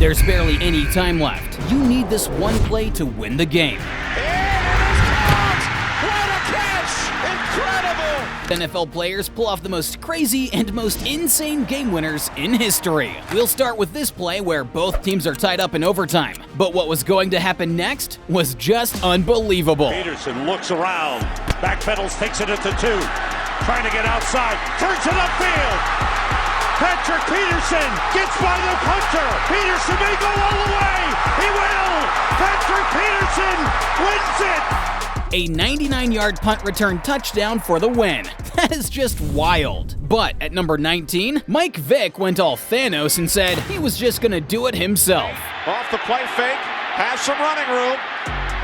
There's barely any time left. You need this one play to win the game. NFL players pull off the most crazy and most insane game winners in history. We'll start with this play where both teams are tied up in overtime. But what was going to happen next was just unbelievable. Peterson looks around, backpedals, takes it at the 2, trying to get outside, turns it upfield. Patrick Peterson gets by the punter. Peterson may go all the way. He will. Patrick Peterson wins it. A 99-yard punt return touchdown for the win. That is just wild. But at number 19, Mike Vick went all Thanos and said he was just gonna do it himself. Off the play fake, has some running room.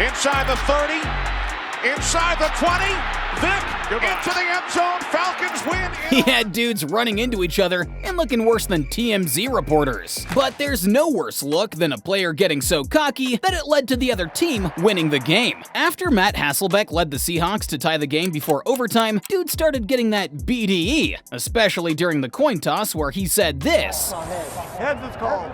Inside the 30, inside the 20. Vick into the end zone. Falcons win. He had dudes running into each other and looking worse than TMZ reporters. But there's no worse look than a player getting so cocky that it led to the other team winning the game. After Matt Hasselbeck led the Seahawks to tie the game before overtime, dude started getting that BDE, especially during the coin toss where he said this. Heads is called.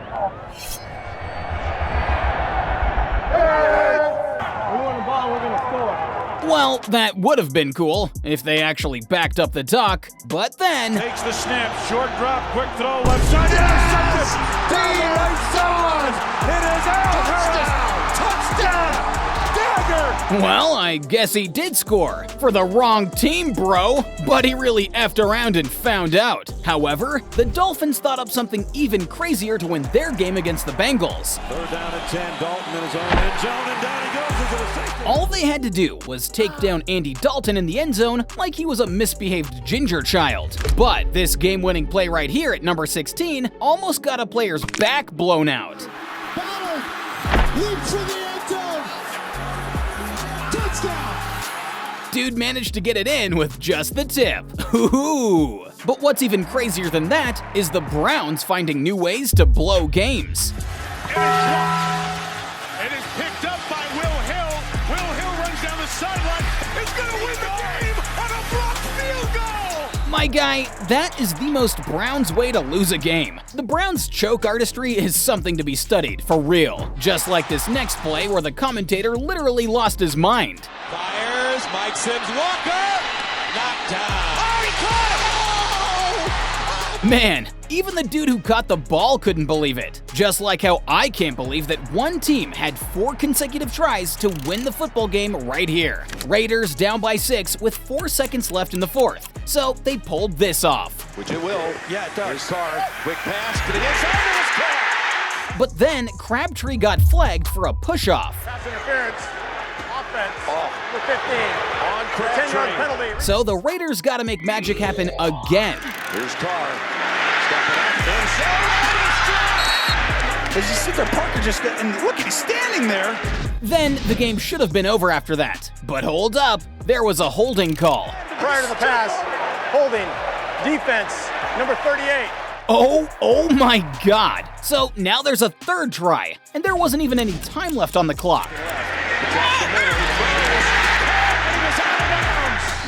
We want the ball, we're gonna score. Well, that would have been cool if they actually backed up the talk, but then... Takes the snap, short drop, quick throw, left side, intercepted! It is out! Touchdown! Dagger! Well, I guess he did score. For the wrong team, bro. But he really effed around and found out. However, the Dolphins thought up something even crazier to win their game against the Bengals. 3rd down and 10, Dalton in his own end zone, and down he goes into the safety. All they had to do was take down Andy Dalton in the end zone like he was a misbehaved ginger child. But this game-winning play right here at number 16 almost got a player's back blown out. Ballard leaps for the end zone. Touchdown. Dude managed to get it in with just the tip. Ooh. But what's even crazier than that is the Browns finding new ways to blow games. It is picked up by Will Hill. Will Hill runs down the sideline. He's going to win the game on a blocked field goal. My guy, that is the most Browns way to lose a game. The Browns' choke artistry is something to be studied, for real. Just like this next play where the commentator literally lost his mind. Fires, Mike Sims Walker, knocked down. Oh, he caught him! Man, even the dude who caught the ball couldn't believe it. Just like how I can't believe that one team had 4 consecutive tries to win the football game right here. Raiders down by 6 with 4 seconds left in the 4th. So they pulled this off. Which it will. Yeah, it does. Here's Carr. Quick pass to the inside. And it's Carr. But then Crabtree got flagged for a push-off. Pass interference. Offense. For 15. On 10-yard penalty. So the Raiders gotta make magic happen again. Here's Carr. Stepping up. Inside. As you sit there, Parker and look, he's standing there. Then the game should have been over after that. But hold up, there was a holding call. Prior to the pass, holding, defense, number 38. Oh my God. So now there's a 3rd try, and there wasn't even any time left on the clock.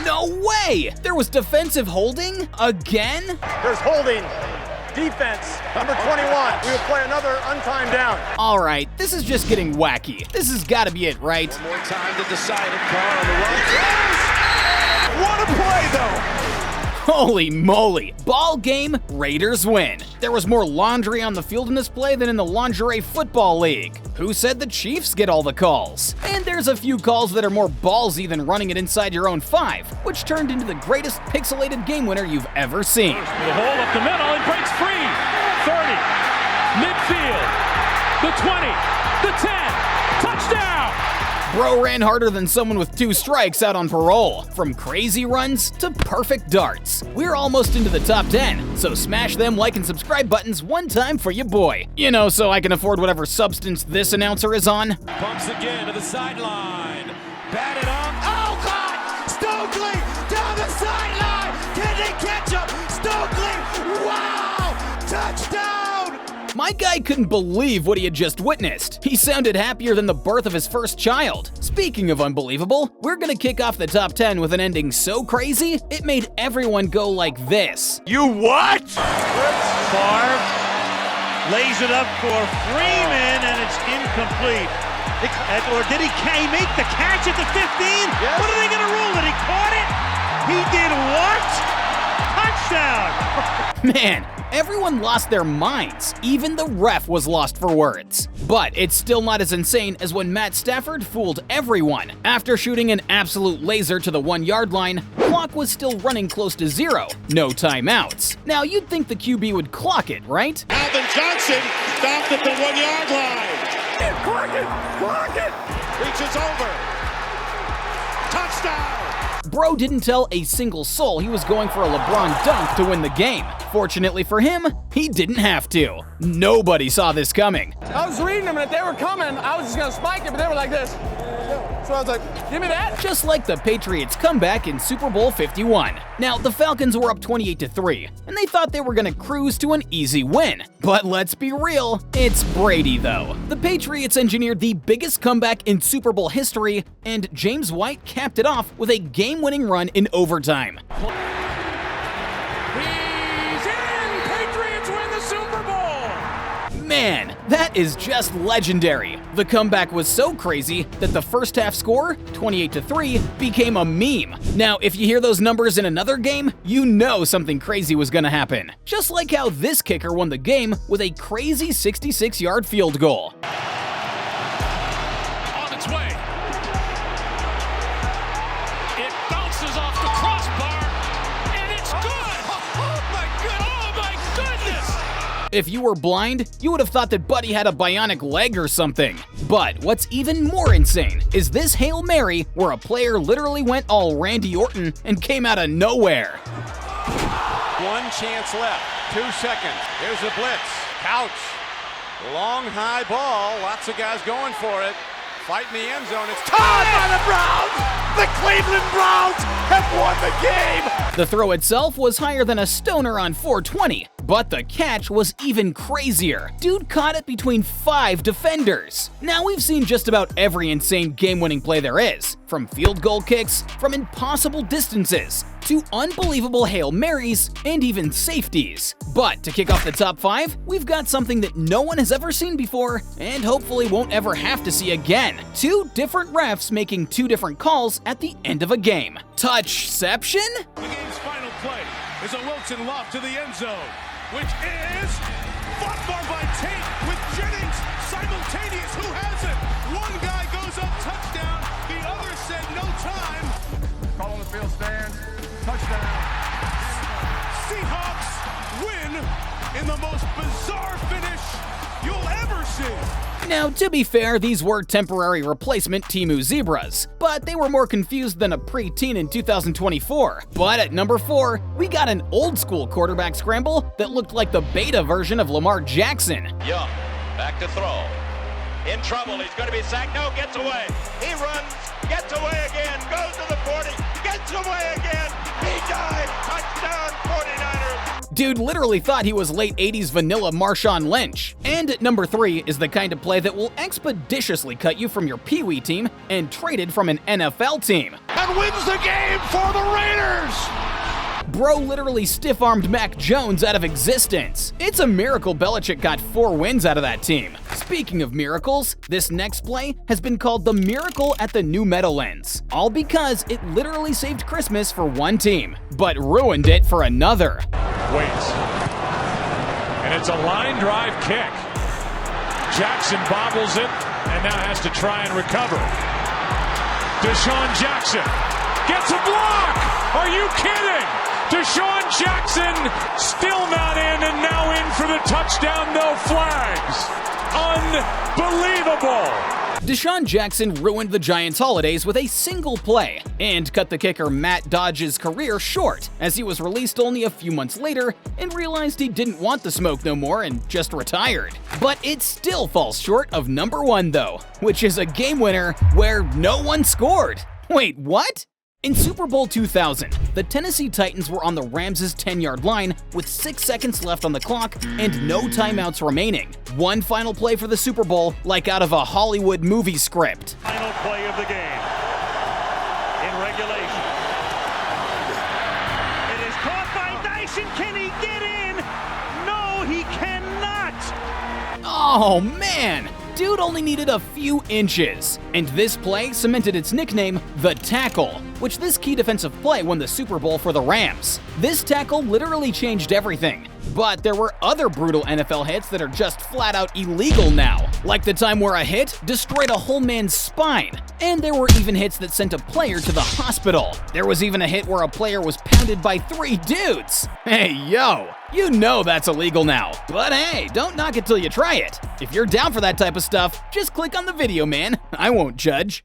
No way! There was defensive holding? Again? There's holding, defense, number 21. We will play another untimed down. Alright, this is just getting wacky. This has gotta be it, right? More time to decide it. Carr on the run. What a play, though! Holy moly! Ball game, Raiders win. There was more laundry on the field in this play than in the Lingerie Football League. Who said the Chiefs get all the calls? And there's a few calls that are more ballsy than running it inside your own 5, which turned into the greatest pixelated game winner you've ever seen. The hole up the middle, it breaks free. 30, midfield, the 20, the 10, touchdown! Bro ran harder than someone with 2 strikes out on parole. From crazy runs to perfect darts. We're almost into the top 10, so smash them like and subscribe buttons one time for your boy. You know, so I can afford whatever substance this announcer is on. Pumps again to the sideline. Batted up. Oh, God! Stokely down the sideline. Can they catch him? Stokely! Wow! Touchdown! My guy couldn't believe what he had just witnessed. He sounded happier than the birth of his first child. Speaking of unbelievable, we're gonna kick off the top 10 with an ending so crazy, it made everyone go like this. You what? Favre, Lays it up for Freeman, and it's incomplete. Or did he make the catch at the 15? Yes. What are they going to rule? That he caught it? He did what? Touchdown! Man, everyone lost their minds. Even the ref was lost for words. But it's still not as insane as when Matt Stafford fooled everyone. After shooting an absolute laser to the 1-yard line, clock was still running close to 0. No timeouts. Now you'd think the QB would clock it, right? Alvin Johnson stopped at the 1-yard line. Clock it! Reaches over. Touchdown! Bro didn't tell a single soul he was going for a LeBron dunk to win the game. Fortunately for him, he didn't have to. Nobody saw this coming. I was reading them, and if they were coming, I was just going to spike it, but they were like this. So I was like, give me that. Just like the Patriots' comeback in Super Bowl 51. Now, the Falcons were up 28-3, and they thought they were gonna cruise to an easy win. But let's be real, it's Brady though. The Patriots engineered the biggest comeback in Super Bowl history, and James White capped it off with a game-winning run in overtime. He's in! Patriots win the Super Bowl! Man, that is just legendary. The comeback was so crazy that the first half score, 28-3, became a meme. Now, if you hear those numbers in another game, you know something crazy was gonna happen. Just like how this kicker won the game with a crazy 66-yard field goal. On its way. It bounces off the crossbar, and it's good! Oh my goodness! If you were blind, you would have thought that Buddy had a bionic leg or something. But what's even more insane is this Hail Mary where a player literally went all Randy Orton and came out of nowhere. 1 chance left. 2 seconds. Here's a blitz. Couch. Long high ball. Lots of guys going for it. Fight in the end zone. It's tied by the Browns. The Cleveland Browns have won the game. The throw itself was higher than a stoner on 420, but the catch was even crazier. Dude caught it between 5 defenders. Now we've seen just about every insane game-winning play there is, from field goal kicks, from impossible distances, to unbelievable Hail Marys, and even safeties. But to kick off the top 5, we've got something that no one has ever seen before, and hopefully won't ever have to see again. 2 different refs making 2 different calls at the end of a game. Touchception? The game's final play is a Wilson lob to the end zone, which is fought for by Tate with Jennings simultaneous. Who has it? One guy goes up, touchdown. The other said no time. Call on the field stands. Touchdown. Seahawks win in the most bizarre finish you'll ever see. Now, to be fair, these were temporary replacement Temu Zebras, but they were more confused than a preteen in 2024. But at number 4, we got an old-school quarterback scramble that looked like the beta version of Lamar Jackson. Young, back to throw. In trouble, he's going to be sacked. No, gets away. He runs, gets away again, goes to the 40, gets away again. He dives, touchdown 49ers. Dude literally thought he was late 80s vanilla Marshawn Lynch. And at number 3 is the kind of play that will expeditiously cut you from your Pee-wee team and trade it from an NFL team. And wins the game for the Raiders. Bro literally stiff-armed Mac Jones out of existence. It's a miracle Belichick got 4 wins out of that team. Speaking of miracles, this next play has been called the Miracle at the New Meadowlands, all because it literally saved Christmas for one team, but ruined it for another. Waits. And it's a line drive kick. Jackson bobbles it and now has to try and recover. Deshaun Jackson gets a block! Are you kidding? Deshaun Jackson still not in and now in for the touchdown, no flags. Unbelievable! Deshaun Jackson ruined the Giants' holidays with a single play and cut the kicker Matt Dodge's career short, as he was released only a few months later and realized he didn't want the smoke no more and just retired. But it still falls short of number 1 though, which is a game winner where no one scored. Wait, what? In Super Bowl 2000, the Tennessee Titans were on the Rams' 10-yard line with 6 seconds left on the clock and no timeouts remaining. One final play for the Super Bowl, like out of a Hollywood movie script. Final play of the game in regulation. It is caught by Dyson. Can he get in? No, he cannot. Oh man! Dude only needed a few inches. And this play cemented its nickname, the Tackle, which this key defensive play won the Super Bowl for the Rams. This tackle literally changed everything. But there were other brutal NFL hits that are just flat out illegal now, like the time where a hit destroyed a whole man's spine. And there were even hits that sent a player to the hospital. There was even a hit where a player was pounded by 3 dudes. Hey, yo, you know that's illegal now. But hey, don't knock it till you try it. If you're down for that type of stuff, just click on the video, man. I won't judge.